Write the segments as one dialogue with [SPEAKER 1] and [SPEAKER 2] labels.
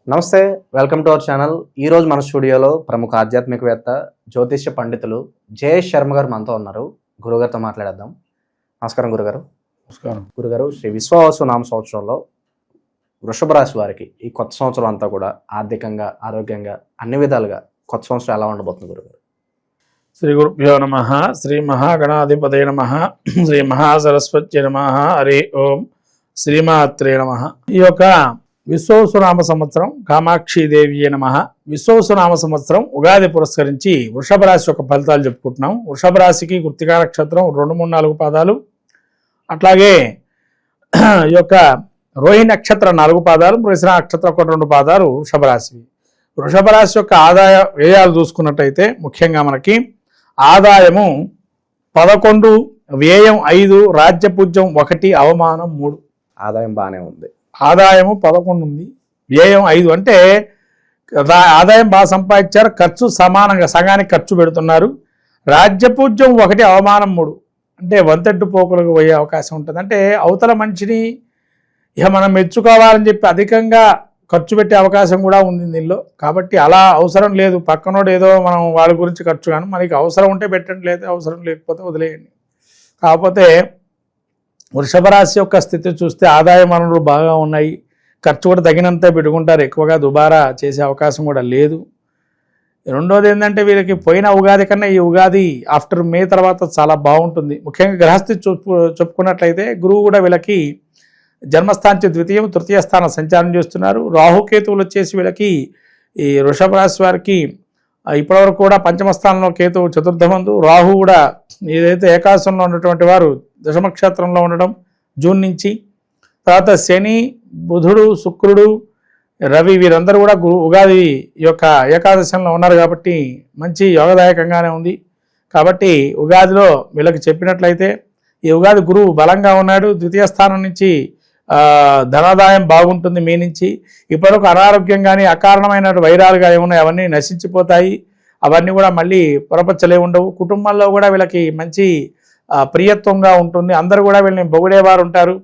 [SPEAKER 1] నమస్తే, welcome to our channel. ఈరోజు మన స్టూడియోలో ప్రముఖ ఆధ్యాత్మికవేత్త, జ్యోతిష్య పండితులు జయేష్ శర్మ గారు మనతో ఉన్నారు. గురుగారితో మాట్లాడేద్దాం. నమస్కారం గురుగారు.
[SPEAKER 2] నమస్కారం
[SPEAKER 1] గురుగారు, శ్రీ విశ్వావసు నామ సంవత్సరంలో వృషభ రాశి వారికి ఈ కొత్త సంవత్సరం అంతా కూడా ఆర్థికంగా, ఆరోగ్యంగా అన్ని విధాలుగా కొత్త సంవత్సరం ఎలా ఉండబోతుంది గురుగారు?
[SPEAKER 2] శ్రీ గురుభ్యో నమ. శ్రీ మహాగణాధిపతయ నమ. శ్రీ మహాసరస్వత్య నమ. హరి ఓం. శ్రీమాత్రే నమ. ఈ యొక్క విశ్వవసునామ సంవత్సరం కామాక్షిదేవి నమ. విశ్వవసునామ సంవత్సరం ఉగాది పురస్కరించి వృషభ రాశి యొక్క ఫలితాలు చెప్పుకుంటున్నాం. వృషభ రాశికి కృత్తికా నక్షత్రం 2, 3, 4 పాదాలు, అట్లాగే ఈ యొక్క రోహిణి నక్షత్రం 4 పాదాలు, మృగశిర నక్షత్రం 1, 2 పాదాలు వృషభ రాశి. వృషభ రాశి యొక్క ఆదాయ వ్యయాలు చూసుకున్నట్టయితే ముఖ్యంగా మనకి ఆదాయము 11, వ్యయం 5, రాజ్యపూజ్యం 1, అవమానం 3.
[SPEAKER 1] ఆదాయం బాగానే ఉంది.
[SPEAKER 2] ఆదాయము 11 ఉంది, వ్యయం 5. అంటే ఆదాయం బాగా సంపాదించారు, ఖర్చు సమానంగా సగానికి ఖర్చు పెడుతున్నారు. రాజ్యపూజ్యం 1, అవమానం 3. అంటే వంతెట్టు పోకులకు పోయే అవకాశం ఉంటుంది. అంటే అవతల మనిషిని ఇక మనం మెచ్చుకోవాలని చెప్పి అధికంగా ఖర్చు పెట్టే అవకాశం కూడా ఉంది దీనిలో. కాబట్టి అలా అవసరం లేదు, పక్కనోడు ఏదో మనం వాళ్ళ గురించి ఖర్చు, కానీ మనకి అవసరం ఉంటే పెట్టండి, లేదా అవసరం లేకపోతే వదిలేయండి. కాకపోతే వృషభ రాశి యొక్క స్థితి చూస్తే ఆదాయ వనరులు బాగా ఉన్నాయి, ఖర్చు కూడా తగినంత పెట్టుకుంటారు, ఎక్కువగా దుబారా చేసే అవకాశం కూడా లేదు. రెండోది ఏంటంటే వీరికి పోయిన ఉగాది కన్నా ఈ ఉగాది ఆఫ్టర్ మే తర్వాత చాలా బాగుంటుంది. ముఖ్యంగా గ్రహస్థితి చెప్పుకున్నట్లయితే గురువు కూడా వీళ్ళకి జన్మస్థానం ద్వితీయం, తృతీయ స్థానం సంచారం చేస్తున్నారు. రాహుకేతువులు వచ్చేసి వీళ్ళకి ఈ వృషభ రాశి వారికి ఇప్పటివరకు కూడా పంచమ స్థానంలో కేతువు చతుర్థమందు, రాహు కూడా ఏదైతే ఏకాదశంలో ఉన్నటువంటి వారు దశమక్షేత్రంలో ఉండడం జూన్ నుంచి, తర్వాత శని, బుధుడు, శుక్రుడు, రవి వీరందరూ కూడా ఉగాది యొక్క ఏకాదశంలో ఉన్నారు. కాబట్టి మంచి యోగదాయకంగానే ఉంది. కాబట్టి ఉగాదిలో వీళ్ళకి చెప్పినట్లయితే ఈ ఉగాది గురువు బలంగా ఉన్నాడు. ద్వితీయ స్థానం నుంచి ధనాదాయం బాగుంటుంది. మీ నుంచి ఇప్పటివరకు అనారోగ్యం కానీ అకారణమైన వైరాలుగా ఏమున్నాయి అవన్నీ నశించిపోతాయి. అవన్నీ కూడా మళ్ళీ పొరపచ్చలే ఉండవు. కుటుంబంలో కూడా వీళ్ళకి మంచి ప్రియత్వంగా ఉంటుంది. అందరూ కూడా వీళ్ళని పొగిడేవారు ఉంటారు.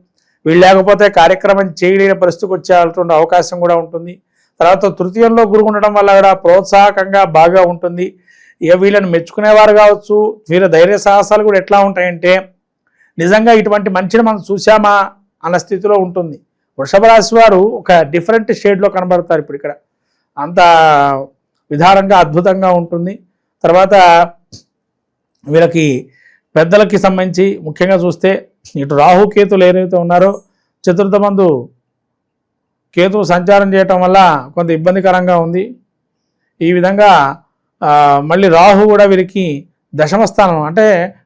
[SPEAKER 2] వీళ్ళు లేకపోతే కార్యక్రమం చేయలేని పరిస్థితికి వచ్చేటువంటి అవకాశం కూడా ఉంటుంది. తర్వాత తృతీయంలో గురువు ఉండడం వల్ల కూడా ప్రోత్సాహకంగా బాగా ఉంటుంది. ఇక వీళ్ళని మెచ్చుకునేవారు కావచ్చు. వీళ్ళ ధైర్య సాహసాలు కూడా ఎట్లా ఉంటాయంటే నిజంగా ఇటువంటి మనిషిని మనం చూసామా అన్న స్థితిలో ఉంటుంది. వృషభ రాశి వారు ఒక డిఫరెంట్ షేడ్లో కనబడతారు. ఇప్పుడు ఇక్కడ అంత విధానంగా అద్భుతంగా ఉంటుంది. తర్వాత వీళ్ళకి పెద్దలకి సంబంధించి ముఖ్యంగా చూస్తే ఇటు రాహు కేతులు ఏదైతే ఉన్నారో చతుర్థమందు కేతువు సంచారం చేయటం వల్ల కొంత ఇబ్బందికరంగా ఉంది. ఈ విధంగా మళ్ళీ రాహు కూడా వీరికి దశమస్థానం, అంటే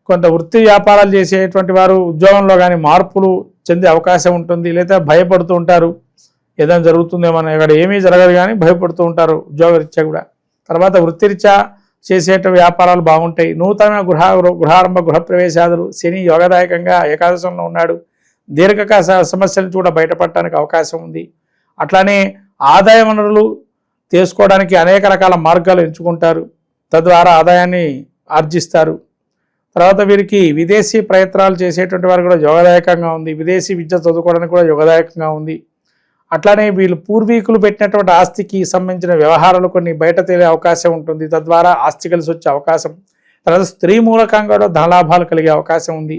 [SPEAKER 2] కొంత వృత్తి వ్యాపారాలు చేసేటువంటి వారు ఉద్యోగంలో కానీ మార్పులు చెందే అవకాశం ఉంటుంది. లేదా భయపడుతూ ఉంటారు, ఏదైనా జరుగుతుందేమో, ఇక్కడ ఏమీ జరగదు కానీ భయపడుతూ ఉంటారు ఉద్యోగరీత్యా కూడా. తర్వాత వృత్తిరీత్యా చేసేట వ్యాపారాలు బాగుంటాయి. నూతన గృహారంభ గృహప్రవేశాదులు, శని యోగదాయకంగా ఏకాదశంలో ఉన్నాడు. దీర్ఘకాల సమస్యల నుంచి కూడా బయటపడటానికి అవకాశం ఉంది. అట్లానే ఆదాయ వనరులు తీసుకోవడానికి అనేక రకాల మార్గాలు ఎంచుకుంటారు, తద్వారా ఆదాయాన్ని ఆర్జిస్తారు. తర్వాత వీరికి విదేశీ ప్రయత్నాలు చేసేటువంటి వారు కూడా యోగదాయకంగా ఉంది. విదేశీ విద్య చదువుకోవడానికి కూడా యోగదాయకంగా ఉంది. అట్లానే వీళ్ళు పూర్వీకులు పెట్టినటువంటి ఆస్తికి సంబంధించిన వ్యవహారాలు కొన్ని బయట తేలే అవకాశం ఉంటుంది, తద్వారా ఆస్తి కలిసి వచ్చే అవకాశం. తర్వాత స్త్రీ మూలకంగా కూడా ధనలాభాలు కలిగే అవకాశం ఉంది.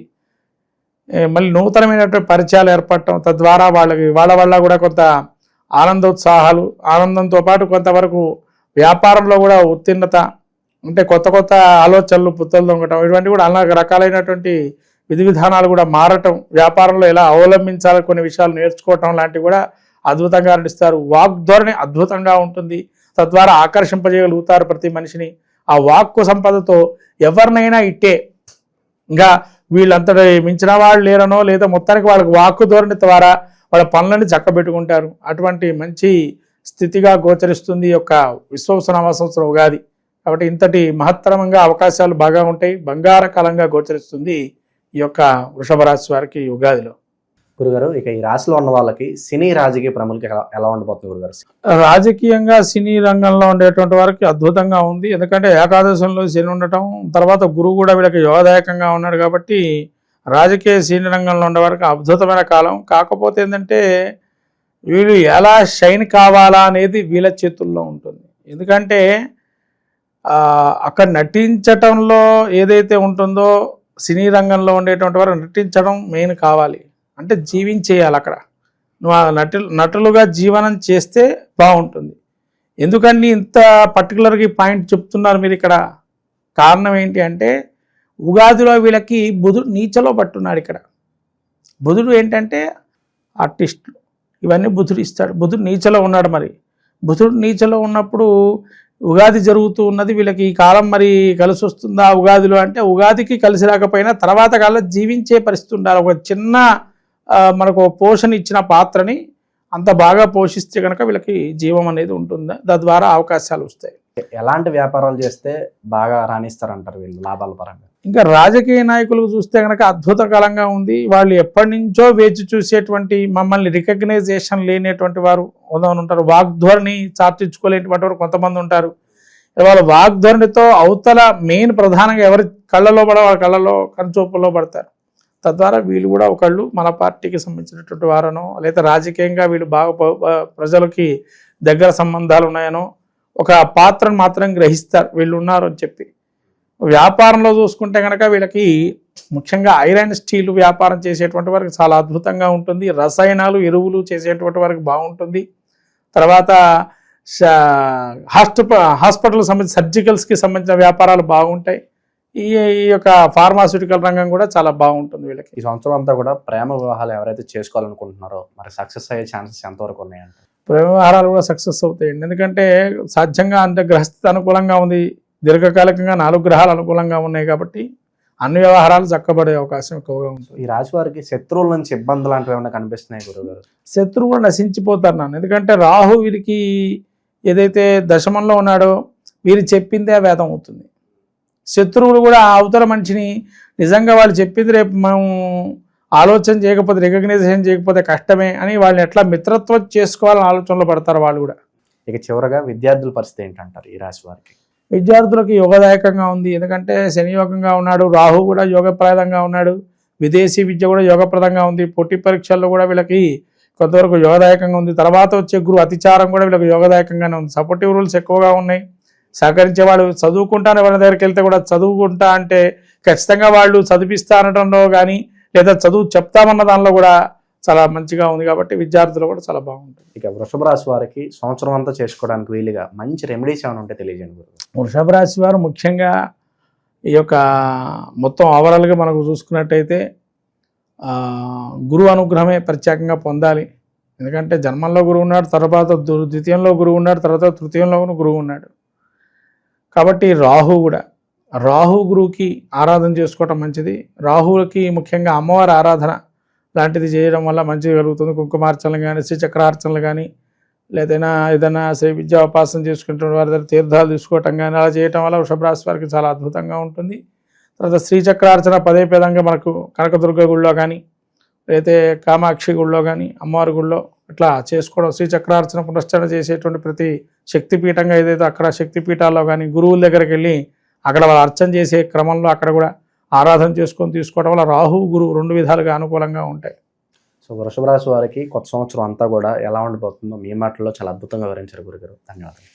[SPEAKER 2] మళ్ళీ నూతనమైనటువంటి పరిచయాలు ఏర్పడటం, తద్వారా వాళ్ళ వల్ల కూడా కొంత ఆనందోత్సాహాలు, ఆనందంతో పాటు కొంతవరకు వ్యాపారంలో కూడా ఉత్తీర్ణత, అంటే కొత్త కొత్త ఆలోచనలు, పుత్తలు దొంగటం, ఇటువంటి కూడా అనేక రకాలైనటువంటి విధి విధానాలు కూడా మారటం, వ్యాపారంలో ఎలా అవలంబించాలి కొన్ని విషయాలు నేర్చుకోవటం లాంటివి కూడా అద్భుతంగా నడిస్తారు. వాగ్ధోరణి అద్భుతంగా ఉంటుంది, తద్వారా ఆకర్షింపజేయగలుగుతారు ప్రతి మనిషిని. ఆ వాక్కు సంపదతో ఎవరినైనా ఇట్టే, ఇంకా వీళ్ళంతటి మించిన వాళ్ళు లేరనో, లేదా మొత్తానికి వాళ్ళకి వాక్కు ధోరణి ద్వారా వాళ్ళ పనులని చక్కబెట్టుకుంటారు. అటువంటి మంచి స్థితిగా గోచరిస్తుంది ఈ యొక్క విశ్వవసునామ సంవత్సరం ఉగాది. కాబట్టి ఇంతటి మహత్తరమంగా అవకాశాలు బాగా ఉంటాయి. బంగారకాలంగా గోచరిస్తుంది ఈ యొక్క వృషభ రాశి వారికి ఉగాదిలో.
[SPEAKER 1] గురుగారు, ఇక ఈ రాశిలో ఉన్న వాళ్ళకి సినీ రాజకీయ ప్రముఖులకి ఎలా ఉండబోతుంది గురుగారు?
[SPEAKER 2] రాజకీయంగా సినీ రంగంలో ఉండేటువంటి వారికి అద్భుతంగా ఉంది. ఎందుకంటే ఏకాదశంలో శని ఉండటం, తర్వాత గురువు కూడా వీళ్ళకి యోగదాయకంగా ఉన్నాడు. కాబట్టి రాజకీయ సినీ రంగంలో ఉండే వారికి అద్భుతమైన కాలం. కాకపోతే ఏంటంటే వీళ్ళు ఎలా షైన్ కావాలా అనేది వీళ్ళ చేతుల్లో ఉంటుంది. ఎందుకంటే అక్కడ నటించటంలో ఏదైతే ఉంటుందో సినీ రంగంలో ఉండేటువంటి వారు నటించడం మెయిన్ కావాలి. అంటే జీవించేయాలి. అక్కడ నువ్వు ఆ నటులుగా జీవనం చేస్తే బాగుంటుంది. ఎందుకంటే ఇంత పర్టికులర్గా ఈ పాయింట్ చెప్తున్నారు మీరు ఇక్కడ? కారణం ఏంటి అంటే ఉగాదిలో వీళ్ళకి బుధుడు నీచలో పట్టున్నాడు. ఇక్కడ బుధుడు ఏంటంటే ఆర్టిస్టులు ఇవన్నీ బుధుడు ఇస్తాడు. బుధుడు నీచలో ఉన్నాడు. మరి బుధుడు నీచలో ఉన్నప్పుడు ఉగాది జరుగుతూ ఉన్నది. వీళ్ళకి ఈ కాలం మరి కలిసి వస్తుందా ఉగాదిలో అంటే ఉగాదికి కలిసి రాకపోయినా తర్వాత కాలం జీవించే పరిస్థితి ఉండాలి. ఒక చిన్న మనకు పోషణ ఇచ్చిన పాత్రని అంత బాగా పోషిస్తే కనుక వీళ్ళకి జీవం అనేది ఉంటుంది. తద్వారా అవకాశాలు వస్తాయి.
[SPEAKER 1] ఎలాంటి వ్యాపారాలు చేస్తే బాగా రాణిస్తారంటారు వీళ్ళు లాభాల పరంగా?
[SPEAKER 2] ఇంకా రాజకీయ నాయకులు చూస్తే కనుక అద్భుతకరంగా ఉంది. వాళ్ళు ఎప్పటి నుంచో వేచి చూసేటువంటి, మమ్మల్ని రికగ్నైజేషన్ లేనటువంటి వారు ఉంటారు. వాగ్ధోరణి చార్టించుకోలేనటువంటి వారు కొంతమంది ఉంటారు. వాళ్ళ వాగ్ధోరణితో అవతల మెయిన్ ప్రధానంగా ఎవరి కళ్ళలో వాళ్ళ కళ్ళలో కనుచూపుల్లో పడతారు. తద్వారా వీళ్ళు కూడా ఒకళ్ళు మన పార్టీకి సంబంధించినటువంటి వారనో లేదా రాజకీయంగా వీళ్ళు బాగా ప్రజలకి దగ్గర సంబంధాలు ఉన్నాయనో ఒక పాత్రను మాత్రం గ్రహిస్తారు వీళ్ళు ఉన్నారు అని చెప్పి. వ్యాపారంలో చూసుకుంటే కనుక వీళ్ళకి ముఖ్యంగా ఐరన్ స్టీల్ వ్యాపారం చేసేటువంటి వారికి చాలా అద్భుతంగా ఉంటుంది. రసాయనాలు ఎరువులు చేసేటువంటి వారికి బాగుంటుంది. తర్వాత హాస్పిటల్కి సంబంధించి సర్జికల్స్కి సంబంధించిన వ్యాపారాలు బాగుంటాయి. ఈ యొక్క ఫార్మాస్యూటికల్ రంగం కూడా చాలా బాగుంటుంది వీళ్ళకి.
[SPEAKER 1] ఈ సంవత్సరం అంతా కూడా ప్రేమ వివాహాలు ఎవరైతే చేసుకోవాలనుకుంటున్నారో మరి సక్సెస్ అయ్యే ఛాన్సెస్ ఎంతవరకు ఉన్నాయంటే?
[SPEAKER 2] ప్రేమ వ్యవహారాలు కూడా సక్సెస్ అవుతాయండి. ఎందుకంటే సాధ్యంగా అంటే గ్రహస్థితి అనుకూలంగా ఉంది. దీర్ఘకాలికంగా 4 గ్రహాలు అనుకూలంగా ఉన్నాయి కాబట్టి అన్ని వ్యవహారాలు చక్కబడే అవకాశం ఎక్కువగా ఉంటుంది.
[SPEAKER 1] ఈ రాశి వారికి శత్రువుల నుంచి ఇబ్బందులు లాంటివి ఏమైనా కనిపిస్తున్నాయి గురుగారు?
[SPEAKER 2] శత్రువు కూడా నశించిపోతారు నాన్న. ఎందుకంటే రాహు వీరికి ఏదైతే దశమంలో ఉన్నాడో వీరు చెప్పిందే వేదం అవుతుంది. శత్రువులు కూడా అవతల మనిషిని నిజంగా వాళ్ళు చెప్పింది రేపు మనం ఆలోచన చేయకపోతే, రికగ్నైజేషన్ చేయకపోతే కష్టమే అని వాళ్ళని ఎట్లా మిత్రత్వం చేసుకోవాలని ఆలోచనలో పడతారు వాళ్ళు కూడా.
[SPEAKER 1] ఇక చివరగా విద్యార్థుల పరిస్థితి ఏంటంటారు ఈ రాశి వారికి?
[SPEAKER 2] విద్యార్థులకు యోగదాయకంగా ఉంది. ఎందుకంటే శని యోగంగా ఉన్నాడు, రాహు కూడా యోగప్రదంగా ఉన్నాడు, విదేశీ విద్య కూడా యోగప్రదంగా ఉంది. పోటీ పరీక్షల్లో కూడా వీళ్ళకి కొంతవరకు యోగదాయకంగా ఉంది. తర్వాత వచ్చే గురు అతిచారం కూడా వీళ్ళకి యోగదాయకంగానే ఉంది. సపోర్టివ్ రూల్స్ ఎక్కువగా ఉన్నాయి. సహకరించేవాడు చదువుకుంటాను ఎవరి దగ్గరికి వెళ్తే కూడా చదువుకుంటా అంటే ఖచ్చితంగా వాళ్ళు చదివిస్తా అనడంలో కానీ లేదా చదువు చెప్తామన్న దానిలో కూడా చాలా మంచిగా ఉంది. కాబట్టి విద్యార్థులు కూడా చాలా బాగుంటుంది.
[SPEAKER 1] ఇక వృషభ రాశి వారికి సంవత్సరం అంతా చేసుకోవడానికి వీలుగా మంచి రెమెడీస్ ఏమైనా ఉంటే తెలియజేయండి.
[SPEAKER 2] వృషభ రాశి వారు ముఖ్యంగా ఈ యొక్క మొత్తం ఓవరాల్గా మనకు చూసుకున్నట్టయితే గురువు అనుగ్రహమే ప్రత్యేకంగా పొందాలి. ఎందుకంటే జన్మంలో గురువు ఉన్నాడు, తర్వాత ద్వితీయంలో గురువు ఉన్నాడు, తర్వాత తృతీయంలో గురువు ఉన్నాడు. కాబట్టి రాహు గురువుకి ఆరాధన చేసుకోవటం మంచిది. రాహువుకి ముఖ్యంగా అమ్మవారి ఆరాధన లాంటిది చేయడం వల్ల మంచిగా కలుగుతుంది. కుంకుమార్చనలు కానీ, శ్రీచక్రార్చనలు కానీ, లేదైనా ఏదైనా శ్రీ విద్యాోపాసన చేసుకుంటున్న వారి దగ్గర తీర్థాలు తీసుకోవటం కానీ అలా చేయటం వల్ల వృషభ రాశి వారికి చాలా అద్భుతంగా ఉంటుంది. తర్వాత శ్రీచక్రార్చన పదేపేదంగా మనకు కనకదుర్గ గుళ్ళో కానీ, లేకపోతే కామాక్షి గుళ్ళో కానీ, అమ్మవారి గుళ్ళో ఇట్లా చేసుకోవడం, శ్రీచక్రార్చన పునశ్చరణ చేసేటువంటి ప్రతి శక్తిపీఠంగా ఏదైతే అక్కడ శక్తిపీఠాల్లో కానీ గురువుల దగ్గరికి వెళ్ళి అక్కడ వాళ్ళు అర్చన చేసే క్రమంలో అక్కడ కూడా ఆరాధన చేసుకొని తీసుకోవడం వల్ల రాహు గురువు 2 విధాలుగా అనుకూలంగా ఉంటాయి.
[SPEAKER 1] సో వృషభ రాశి వారికి కొత్త సంవత్సరం అంతా కూడా ఎలా ఉండిపోతుందో మీ మాటల్లో చాలా అద్భుతంగా వివరించారు గురుగారు. ధన్యవాదాలు.